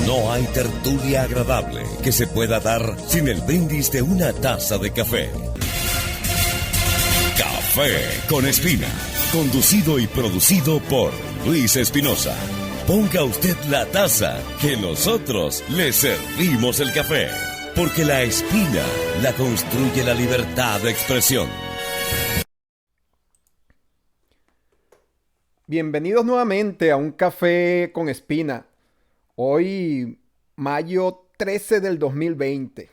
No hay tertulia agradable que se pueda dar sin el brindis de una taza de café. Café con Espina, conducido y producido por Luis Espinosa. Ponga usted la taza, que nosotros le servimos el café, porque la espina la construye la libertad de expresión. Bienvenidos nuevamente a un café con Espina. Hoy, mayo 13 del 2020.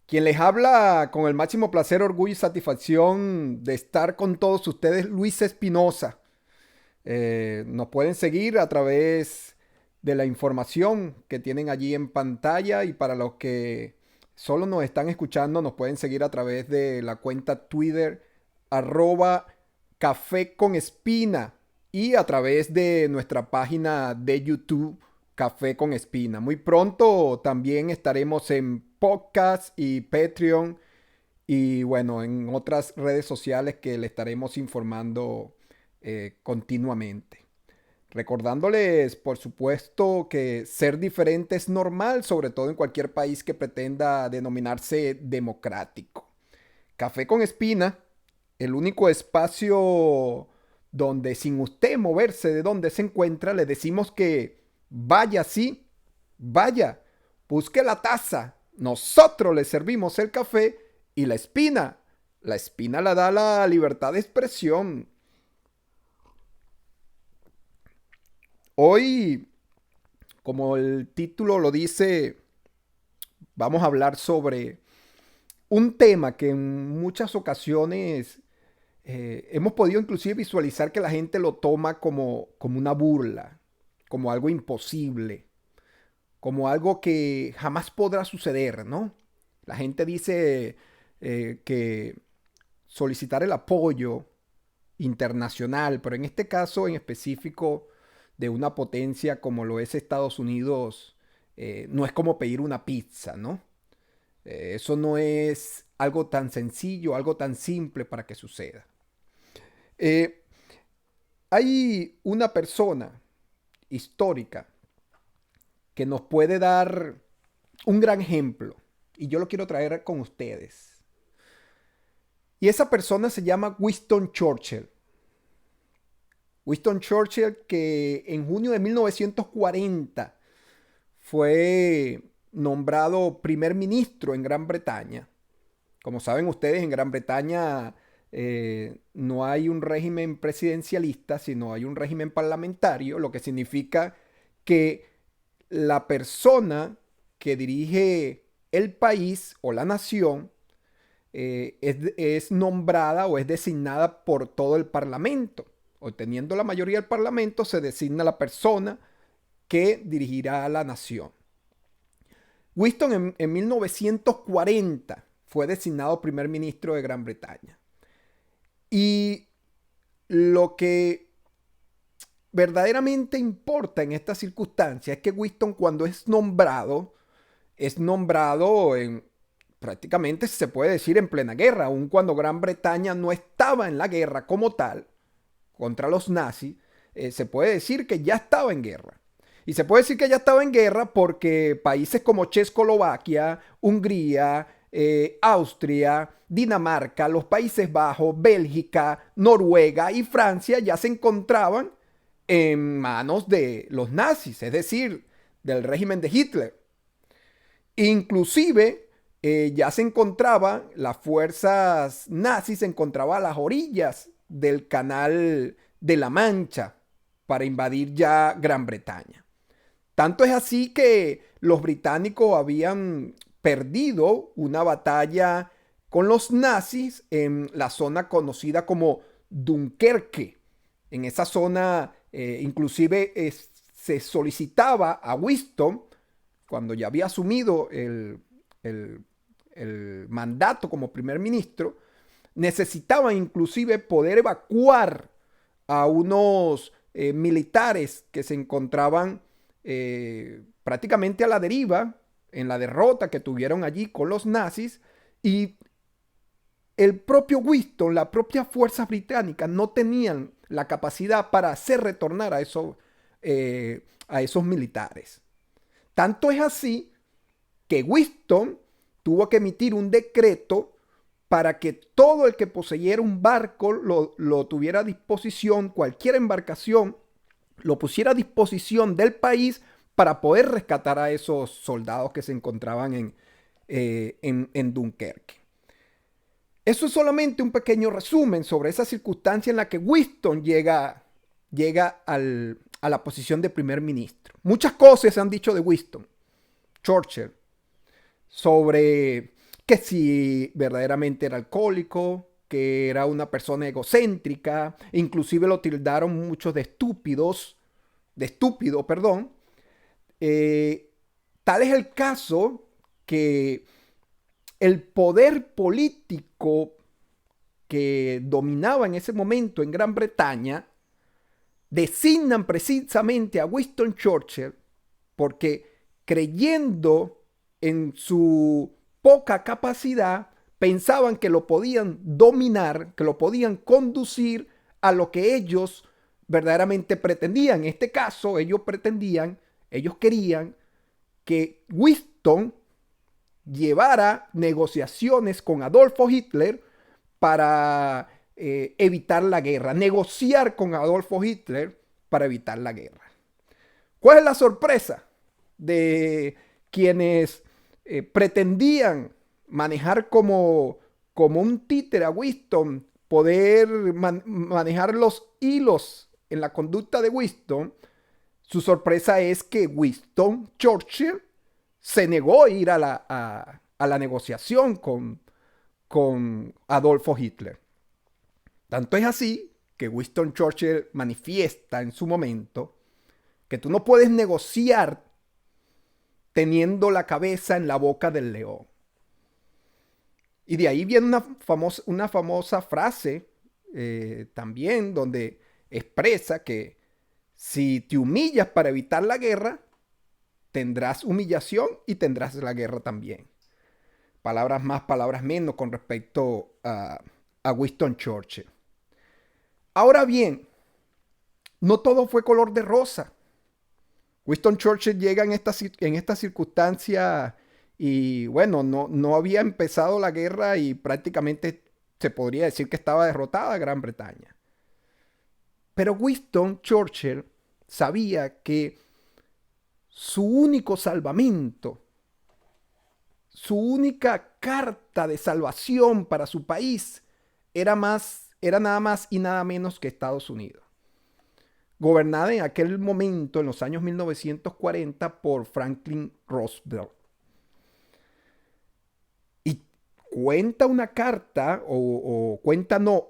Quien les habla con el máximo placer, orgullo y satisfacción de estar con todos ustedes, Luis Espinosa. Nos pueden seguir a través de la información que tienen allí en pantalla, y para los que solo nos están escuchando, nos pueden seguir a través de la cuenta Twitter @Café con Espina, y a través de nuestra página de YouTube Café con Espina. Muy pronto también estaremos en podcast y Patreon, y bueno, en otras redes sociales que le estaremos informando continuamente. Recordándoles, por supuesto, que ser diferente es normal, sobre todo en cualquier país que pretenda denominarse democrático. Café con Espina, el único espacio donde, sin usted moverse de donde se encuentra, le decimos que vaya, sí, vaya, busque la taza, nosotros le servimos el café, y la espina la da la libertad de expresión. Hoy, como el título lo dice, vamos a hablar sobre un tema que en muchas ocasiones hemos podido inclusive visualizar que la gente lo toma como una burla, como algo imposible, como algo que jamás podrá suceder, ¿no? La gente dice que solicitar el apoyo internacional, pero en este caso en específico de una potencia como lo es Estados Unidos, no es como pedir una pizza, ¿no? Eso no es algo tan sencillo, algo tan simple para que suceda. Hay una persona histórica que nos puede dar un gran ejemplo, y yo lo quiero traer con ustedes. Y esa persona se llama Winston Churchill. Winston Churchill, que en junio de 1940 fue nombrado primer ministro en Gran Bretaña. Como saben ustedes, en Gran Bretaña no hay un régimen presidencialista, sino hay un régimen parlamentario, lo que significa que la persona que dirige el país o la nación es nombrada o es designada por todo el parlamento. Obteniendo la mayoría del parlamento, se designa la persona que dirigirá a la nación. Winston en 1940 fue designado primer ministro de Gran Bretaña. Y lo que verdaderamente importa en esta circunstancia es que Winston, cuando es nombrado en, prácticamente se puede decir, en plena guerra, aun cuando Gran Bretaña no estaba en la guerra como tal contra los nazis. Se puede decir que ya estaba en guerra. Y se puede decir que ya estaba en guerra porque países como Checoslovaquia, Hungría, Austria, Dinamarca, los Países Bajos, Bélgica, Noruega y Francia ya se encontraban en manos de los nazis, es decir, del régimen de Hitler. Inclusive ya se encontraban las fuerzas nazis, se encontraban a las orillas del Canal de la Mancha para invadir ya Gran Bretaña. Tanto es así que los británicos habían perdido una batalla con los nazis en la zona conocida como Dunkerque. En esa zona inclusive se solicitaba a Winston, cuando ya había asumido el mandato como primer ministro, necesitaban inclusive poder evacuar a unos militares que se encontraban prácticamente a la deriva en la derrota que tuvieron allí con los nazis, y el propio Winston, la propia fuerza británica, no tenían la capacidad para hacer retornar a esos militares. Tanto es así que Winston tuvo que emitir un decreto para que todo el que poseyera un barco lo tuviera a disposición, cualquier embarcación, lo pusiera a disposición del país para poder rescatar a esos soldados que se encontraban en Dunkerque. Eso es solamente un pequeño resumen sobre esa circunstancia en la que Winston llega a la posición de primer ministro. Muchas cosas se han dicho de Winston Churchill sobre que si verdaderamente era alcohólico, que era una persona egocéntrica, inclusive lo tildaron muchos de estúpido, perdón. Tal es el caso que el poder político que dominaba en ese momento en Gran Bretaña designan precisamente a Winston Churchill porque, creyendo en su poca capacidad, pensaban que lo podían dominar, que lo podían conducir a lo que ellos verdaderamente pretendían. En este caso, ellos querían que Winston llevara negociaciones con Adolfo Hitler para evitar la guerra, negociar con Adolfo Hitler para evitar la guerra. ¿Cuál es la sorpresa de quienes pretendían manejar como un títere a Winston, poder manejar los hilos en la conducta de Winston? Su sorpresa es que Winston Churchill se negó a ir a la negociación con Adolfo Hitler. Tanto es así que Winston Churchill manifiesta en su momento que tú no puedes negociar teniendo la cabeza en la boca del león. Y de ahí viene una famosa frase también donde expresa que si te humillas para evitar la guerra, tendrás humillación y tendrás la guerra también. Palabras más, palabras menos con respecto a Winston Churchill. Ahora bien, no todo fue color de rosa. Winston Churchill llega en esta circunstancia y bueno, no había empezado la guerra y prácticamente se podría decir que estaba derrotada Gran Bretaña. Pero Winston Churchill sabía que su único salvamento, su única carta de salvación para su país era nada más y nada menos que Estados Unidos, gobernada en aquel momento, en los años 1940, por Franklin Roosevelt. Y cuenta una carta,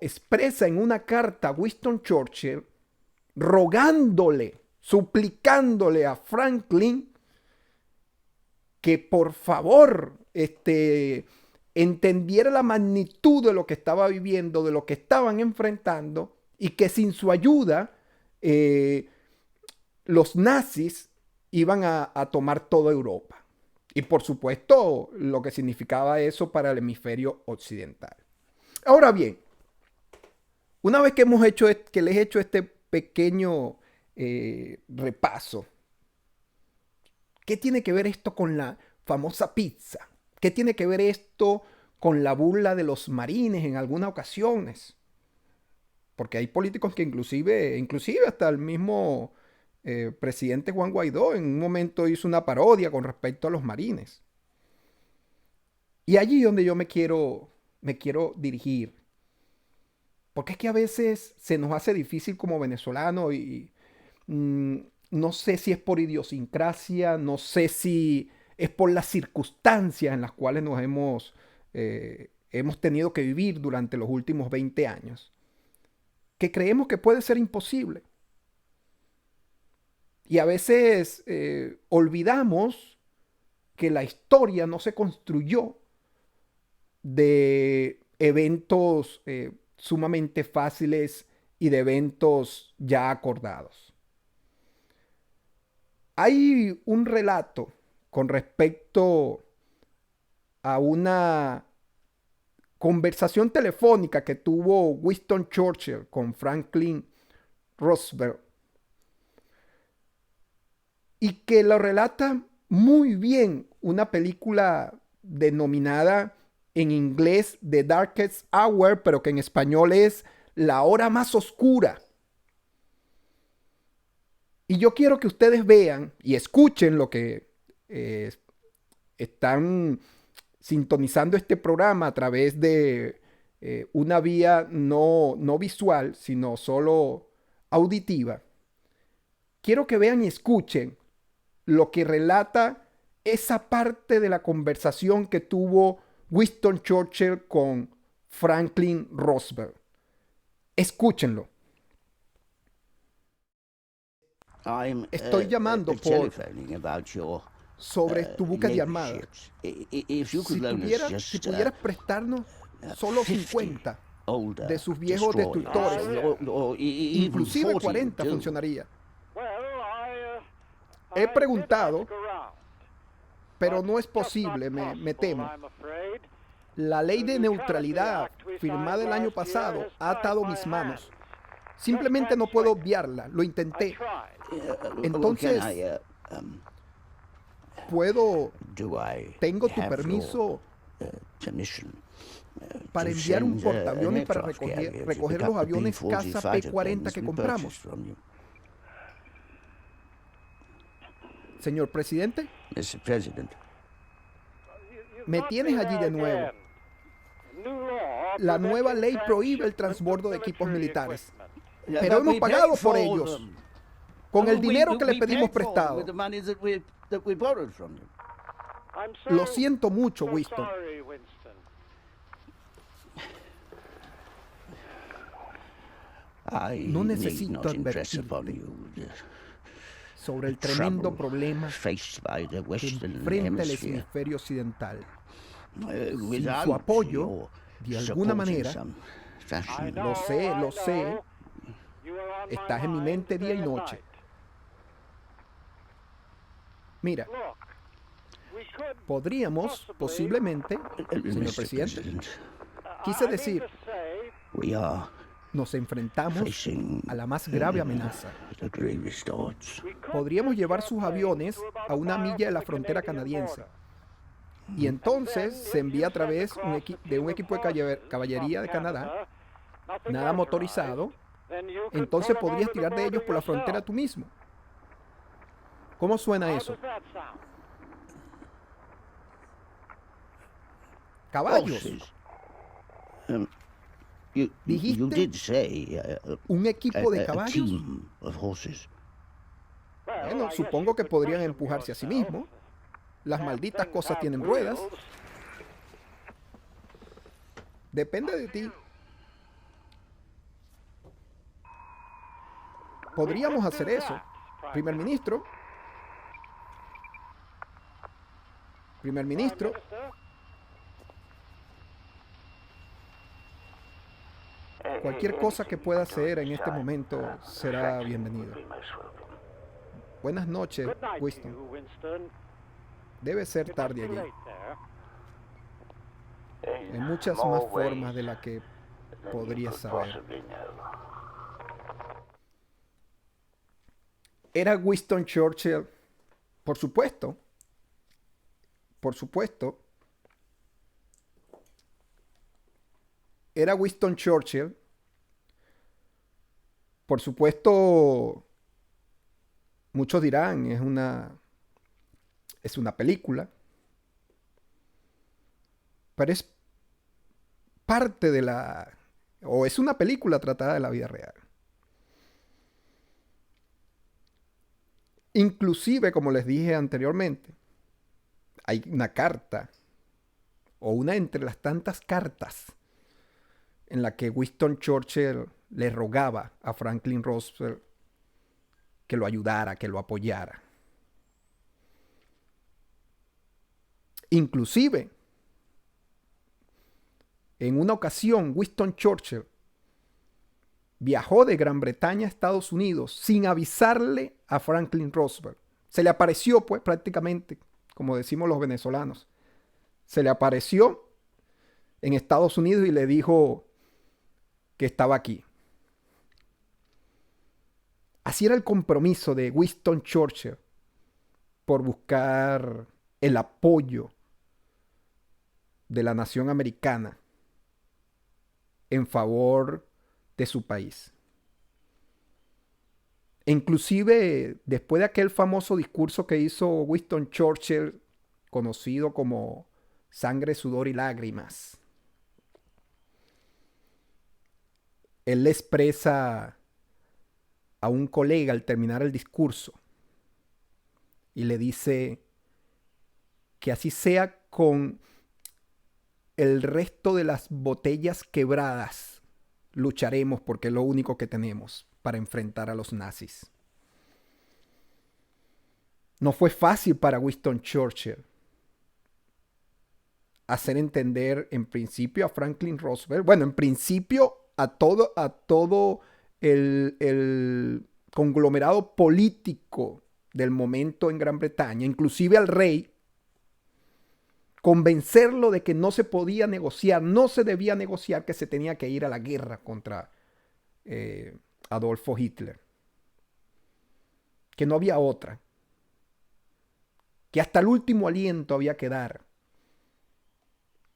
expresa en una carta a Winston Churchill, rogándole, suplicándole a Franklin que por favor entendiera la magnitud de lo que estaba viviendo, de lo que estaban enfrentando, y que sin su ayuda los nazis iban a tomar toda Europa. Y por supuesto lo que significaba eso para el hemisferio occidental. Ahora bien, una vez que les he hecho este pequeño repaso, ¿qué tiene que ver esto con la famosa pizza? ¿Qué tiene que ver esto con la burla de los marines en algunas ocasiones? Porque hay políticos que inclusive hasta el mismo presidente Juan Guaidó en un momento hizo una parodia con respecto a los marines. Y allí donde yo me quiero dirigir. Porque es que a veces se nos hace difícil como venezolano y no sé si es por idiosincrasia, no sé si es por las circunstancias en las cuales nos hemos tenido que vivir durante los últimos 20 años, que creemos que puede ser imposible. Y a veces olvidamos que la historia no se construyó de eventos sumamente fáciles y de eventos ya acordados. Hay un relato con respecto a una conversación telefónica que tuvo Winston Churchill con Franklin Roosevelt y que lo relata muy bien una película denominada en inglés The Darkest Hour, pero que en español es La Hora Más Oscura. Y yo quiero que ustedes vean y escuchen lo que están sintonizando este programa a través de una vía no visual, sino solo auditiva. Quiero que vean y escuchen lo que relata esa parte de la conversación que tuvo Winston Churchill con Franklin Roosevelt. Escúchenlo. Estoy llamando sobre tu buque de armada. Si pudieras prestarnos solo 50 de sus viejos destructores, inclusive 40 funcionaría. He preguntado, pero no es posible, me temo. La ley de neutralidad firmada el año pasado ha atado mis manos. Simplemente no puedo obviarla. Lo intenté. Entonces, tengo tu permiso para enviar un portaaviones para recoger los aviones Caza P-40 que compramos. Señor presidente, me tienes allí de nuevo. La nueva ley prohíbe el transbordo de equipos militares, pero hemos pagado por ellos con el dinero que le pedimos prestado. Lo siento mucho, Winston. No necesito advertirte sobre el tremendo problema que enfrenta el hemisferio occidental. Sin su apoyo, de alguna manera, lo sé, estás en mi mente día y noche. Mira, podríamos posiblemente, señor presidente, quise decir, nos enfrentamos a la más grave amenaza. Podríamos llevar sus aviones a una milla de la frontera canadiense. Y entonces se envía a través de un equipo de caballería de Canadá, nada motorizado. Entonces podrías tirar de ellos por la frontera tú mismo. ¿Cómo suena eso? Caballos. ¿Dijiste un equipo de caballos? Bueno, supongo que podrían empujarse a sí mismos. Las malditas cosas tienen ruedas. Depende de ti. Podríamos hacer eso. Primer ministro. Cualquier cosa que pueda hacer en este momento será bienvenida. Buenas noches, Winston. Debe ser tarde allí. Hay muchas más formas de las que podrías saber. Era Winston Churchill, por supuesto. Era Winston Churchill. Por supuesto, muchos dirán, es una película, pero es parte es una película tratada de la vida real. Inclusive, como les dije anteriormente, hay una carta, o una entre las tantas cartas, en la que Winston Churchill le rogaba a Franklin Roosevelt que lo ayudara, que lo apoyara. Inclusive, en una ocasión, Winston Churchill viajó de Gran Bretaña a Estados Unidos sin avisarle a Franklin Roosevelt. Se le apareció, pues, prácticamente, como decimos los venezolanos. Se le apareció en Estados Unidos y le dijo que estaba aquí. Así era el compromiso de Winston Churchill por buscar el apoyo de la nación americana en favor de su país. E inclusive después de aquel famoso discurso que hizo Winston Churchill, conocido como Sangre, Sudor y Lágrimas, él le expresa a un colega al terminar el discurso y le dice que así sea con el resto de las botellas quebradas, lucharemos porque es lo único que tenemos para enfrentar a los nazis. No fue fácil para Winston Churchill hacer entender en principio a Franklin Roosevelt, bueno, en principio a todo el conglomerado político del momento en Gran Bretaña, inclusive al rey, convencerlo de que no se podía negociar, no se debía negociar, que se tenía que ir a la guerra contra Adolfo Hitler, que no había otra, que hasta el último aliento había que dar,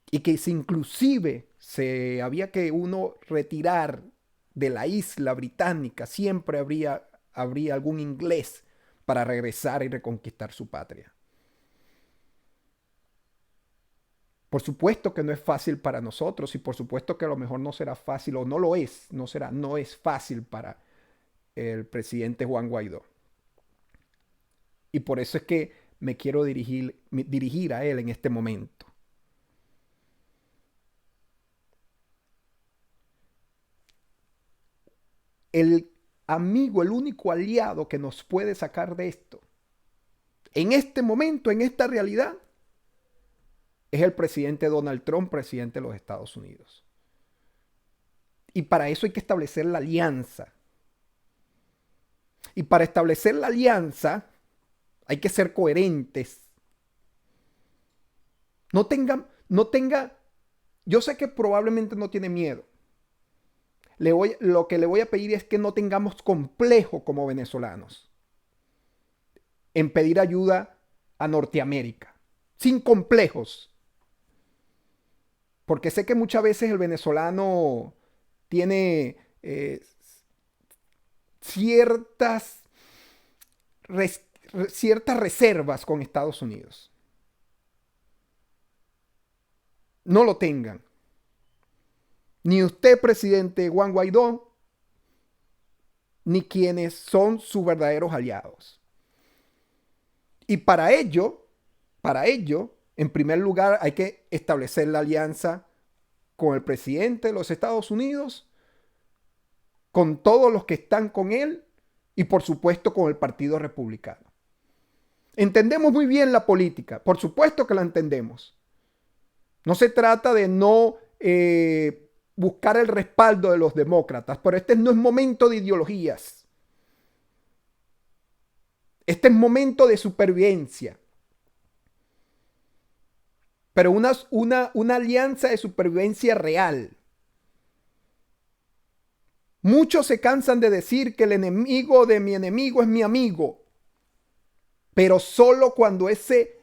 y que si inclusive se había que uno retirar de la isla británica, siempre habría algún inglés para regresar y reconquistar su patria. Por supuesto que no es fácil para nosotros y por supuesto que a lo mejor no será fácil o no lo es, no es fácil para el presidente Juan Guaidó. Y por eso es que me quiero dirigir a él en este momento. El amigo, el único aliado que nos puede sacar de esto, en este momento, en esta realidad, es el presidente Donald Trump, presidente de los Estados Unidos. Y para eso hay que establecer la alianza. Y para establecer la alianza hay que ser coherentes. No tenga, yo sé que probablemente no tiene miedo. Lo que le voy a pedir es que no tengamos complejo como venezolanos en pedir ayuda a Norteamérica, sin complejos. Porque sé que muchas veces el venezolano tiene ciertas reservas con Estados Unidos. No lo tengan. Ni usted, presidente Juan Guaidó, ni quienes son sus verdaderos aliados. Y para ello, en primer lugar, hay que establecer la alianza con el presidente de los Estados Unidos, con todos los que están con él y por supuesto con el Partido Republicano. Entendemos muy bien la política, por supuesto que la entendemos. No se trata de no buscar el respaldo de los demócratas, pero este no es momento de ideologías. Este es momento de supervivencia. Pero una alianza de supervivencia real. Muchos se cansan de decir que el enemigo de mi enemigo es mi amigo. Pero solo cuando ese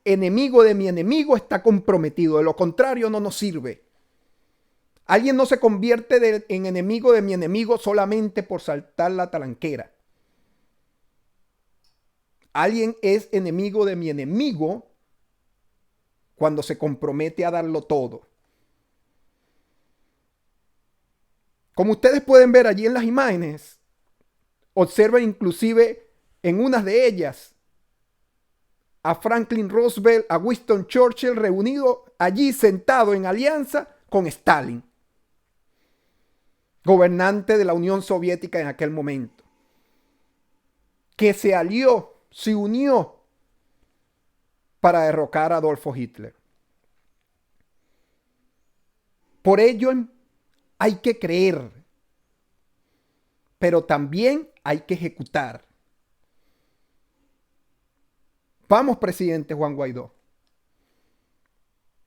enemigo de mi enemigo está comprometido. De lo contrario, no nos sirve. Alguien no se convierte en enemigo de mi enemigo solamente por saltar la talanquera. Alguien es enemigo de mi enemigo cuando se compromete a darlo todo. Como ustedes pueden ver allí en las imágenes, observen inclusive en unas de ellas a Franklin Roosevelt, a Winston Churchill reunido allí sentado en alianza con Stalin, gobernante de la Unión Soviética en aquel momento, que se alió, se unió para derrocar a Adolfo Hitler. Por ello hay que creer, pero también hay que ejecutar. Vamos, presidente Juan Guaidó.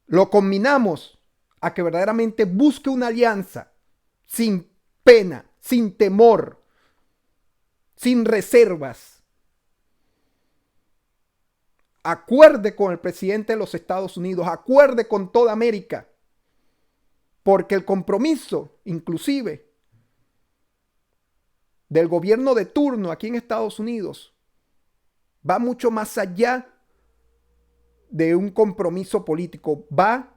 Lo combinamos a que verdaderamente busque una alianza sin pena, sin temor, sin reservas. acuerde con el presidente de los Estados Unidos, acuerde con toda América, porque el compromiso, inclusive, del gobierno de turno aquí en Estados Unidos va mucho más allá de un compromiso político, va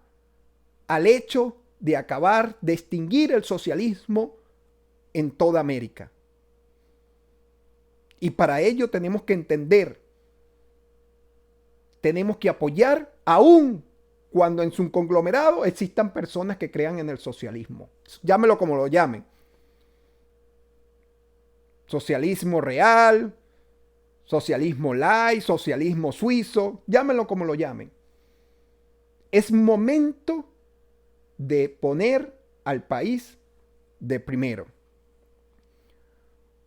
al hecho de acabar, de extinguir el socialismo en toda América. Y para ello tenemos que entender, tenemos que apoyar, aún cuando en su conglomerado existan personas que crean en el socialismo. Llámelo como lo llamen. Socialismo real, socialismo light, socialismo suizo, llámenlo como lo llamen. Es momento de poner al país de primero.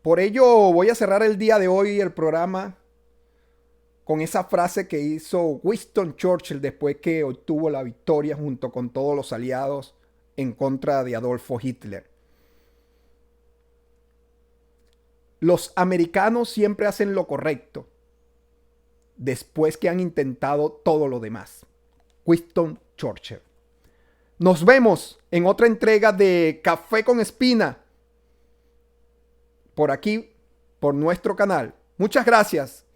Por ello voy a cerrar el día de hoy el programa con esa frase que hizo Winston Churchill después que obtuvo la victoria junto con todos los aliados en contra de Adolfo Hitler. Los americanos siempre hacen lo correcto después que han intentado todo lo demás. Winston Churchill. Nos vemos en otra entrega de Café con Espina por aquí, por nuestro canal. Muchas gracias.